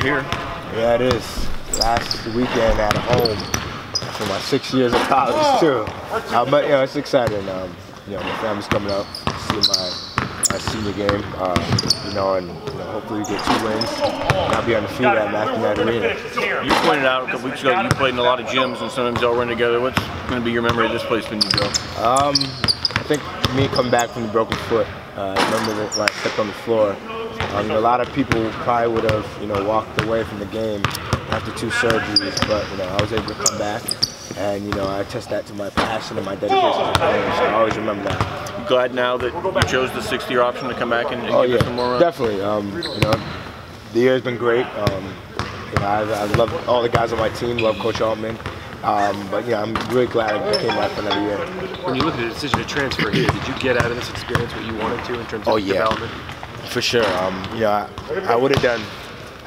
here. Yeah, it is. Last weekend at home for my 6 years of college too. But you know, it's exciting. You know, my family's coming up to see my senior game. You know, and hopefully we get 2 wins. And I'll be undefeated at Mackinac Arena. You pointed out a couple weeks ago you played in a lot of gyms and sometimes y'all run together. What's going to be your memory of this place when you go? I think me coming back from the broken foot. I remember that when I stepped on the floor. A lot of people probably would have, walked away from the game after 2 surgeries, but I was able to come back, and I attest that to my passion and my dedication to the game. So I always remember that. You glad now that you chose the 6th-year option to come back and give us some more runs? Definitely. The year has been great. I love all the guys on my team. Love Coach Altman. But I'm really glad I came back for another year. When you look at the decision to transfer here, did you get out of this experience what you wanted to in terms of development? For sure. I would have done.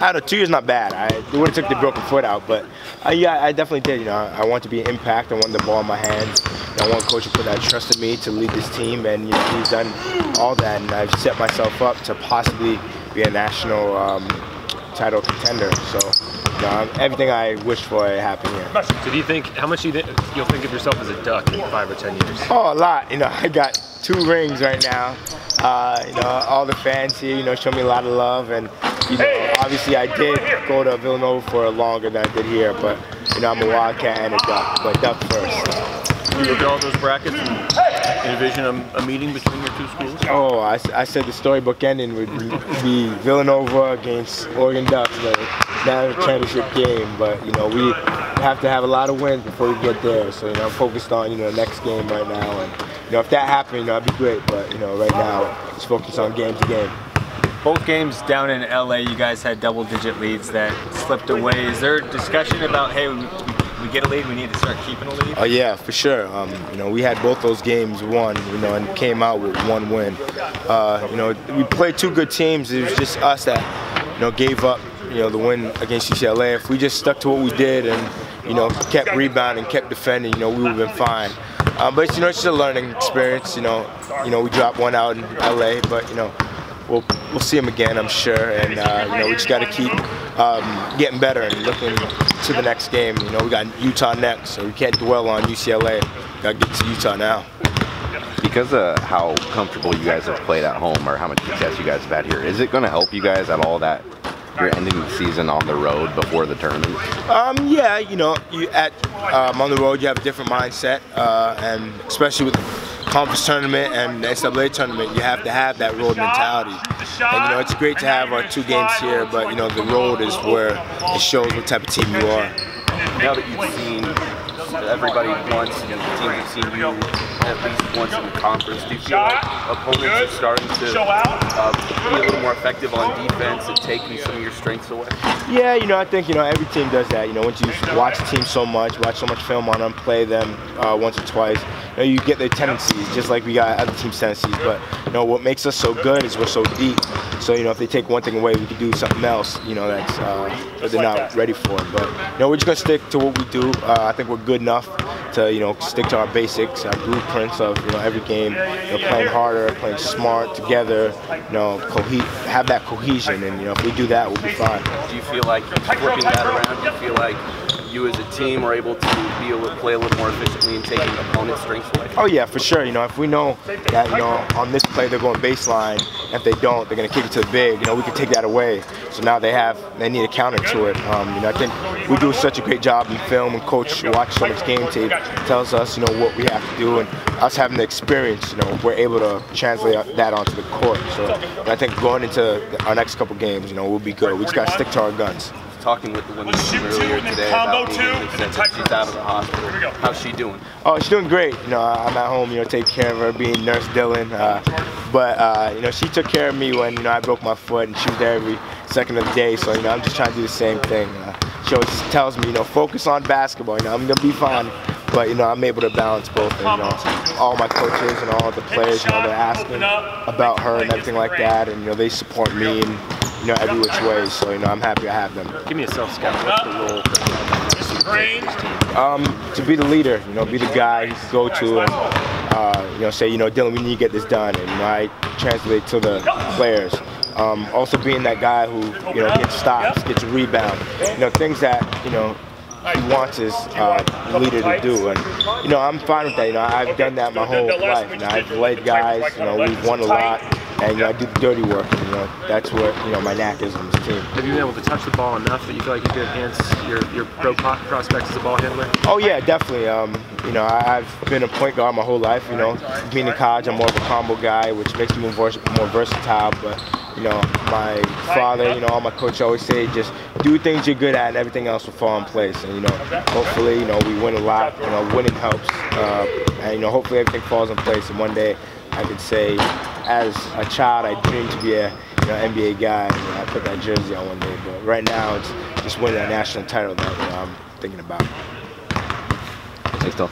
I don't know, 2 years not bad. I would have took the broken foot out, but yeah, I definitely did. I want to be an impact. I want the ball in my hands. I want Coach to put that trust in me to lead this team, and he's done all that, and I've set myself up to possibly be a national title contender. So everything I wished for happened here. So do you think, how much do you think you'll think of yourself as a Duck in 5 or 10 years? Oh, a lot. I got 2 rings right now. All the fans here, show me a lot of love, and obviously I did go to Villanova for longer than I did here, but I'm a Wildcat and a Duck, but Duck first. You look at all those brackets and envision a meeting between your 2 schools? Oh, I said the storybook ending would be Villanova against Oregon Ducks, the national championship game, but we have to have a lot of wins before we get there. So I'm focused on the next game right now, and if that happened, that'd be great. But right now, just focus on game to game. Both games down in LA, you guys had double-digit leads that slipped away. Is there a discussion about, hey, we get a lead, we need to start keeping a lead? Oh yeah, for sure. We had both those games won, and came out with 1 win. We played 2 good teams. It was just us that, gave up, the win against UCLA. If we just stuck to what we did and, kept rebounding, kept defending, we would have been fine. But it's just a learning experience. We dropped 1 out in LA, but we'll see them again, I'm sure. And we just got to keep getting better and looking to the next game. We got Utah next, so we can't dwell on UCLA. Got to get to Utah now. Because of how comfortable you guys have played at home, or how much success you guys have had here, is it going to help you guys at all that you're ending the season on the road before the tournament? Yeah, on the road you have a different mindset, and especially with the conference tournament and the NCAA tournament, you have to have that road mentality. And it's great to have our 2 games here, but the road is where it shows what type of team you are. Now that you've seen everybody once, and the teams have seen you at least once in the conference, do you feel like opponents are starting to be a little more effective on defense and taking some of your strengths away? Yeah, I think every team does that. Once you watch a team so much, watch so much film on them, play them once or twice, you get their tendencies, just like we got other teams' tendencies. But what makes us so good is we're so deep. So if they take one thing away, we can do something else. That's that they're not ready for. But we're just gonna stick to what we do. I think we're good enough to stick to our basics, our blueprints of every game. Playing harder, playing smart together. Have that cohesion, and if we do that, we'll be fine. Do you feel like flipping that around? Do you feel like you as a team are able to play a little more efficiently and taking opponents' strengths away? Oh yeah, for sure. If we know that on this play they're going baseline, if they don't, they're going to kick it to the big. We can take that away. So now they need a counter to it. I think we do such a great job in film, and Coach watches so much game tape, tells us what we have to do, and us having the experience, we're able to translate that onto the court. So I think going into our next couple games, we'll be good. We just got to stick to our guns. Talking with the women's team earlier today about me, they said she's out of the hospital. How's she doing? Oh, she's doing great. I'm at home, taking care of her, being Nurse Dylan. But she took care of me when I broke my foot, and she was there every second of the day. So I'm just trying to do the same thing. She always tells me, focus on basketball. I'm gonna be fine. But I'm able to balance both. And, all my coaches and all the players, they're asking about her and everything like that, and they support me and every which way. So I'm happy I have them. Give me a self-scout. What's the role for to be the leader, be the guy you can go to and say, Dylan, we need to get this done, and I translate to the players. Also being that guy who, you know, gets stops, gets a rebound, you know, things that, you know, he wants his leader to do. And, you know, I'm fine with that. You know, I've done that my whole life. You know, I've led guys, you know, we've won a lot. And, you know, I do the dirty work. And, you know, that's what, you know, my knack is on this team. Have you been able to touch the ball enough that you feel like you could enhance your pro prospects as a ball handler? Oh, yeah, definitely. You know, I've been a point guard my whole life. You know, being in college, I'm more of a combo guy, which makes me more versatile. But, you know, my father, you know, all my coach always say, just do things you're good at and everything else will fall in place. And, you know, hopefully, you know, we win a lot. You know, winning helps. And, you know, hopefully everything falls in place. And one day I could say, as a child, I dreamed to be a NBA guy. And, you know, I put that jersey on one day. But right now, it's just winning a national title that, you know, I'm thinking about. Thanks, Del.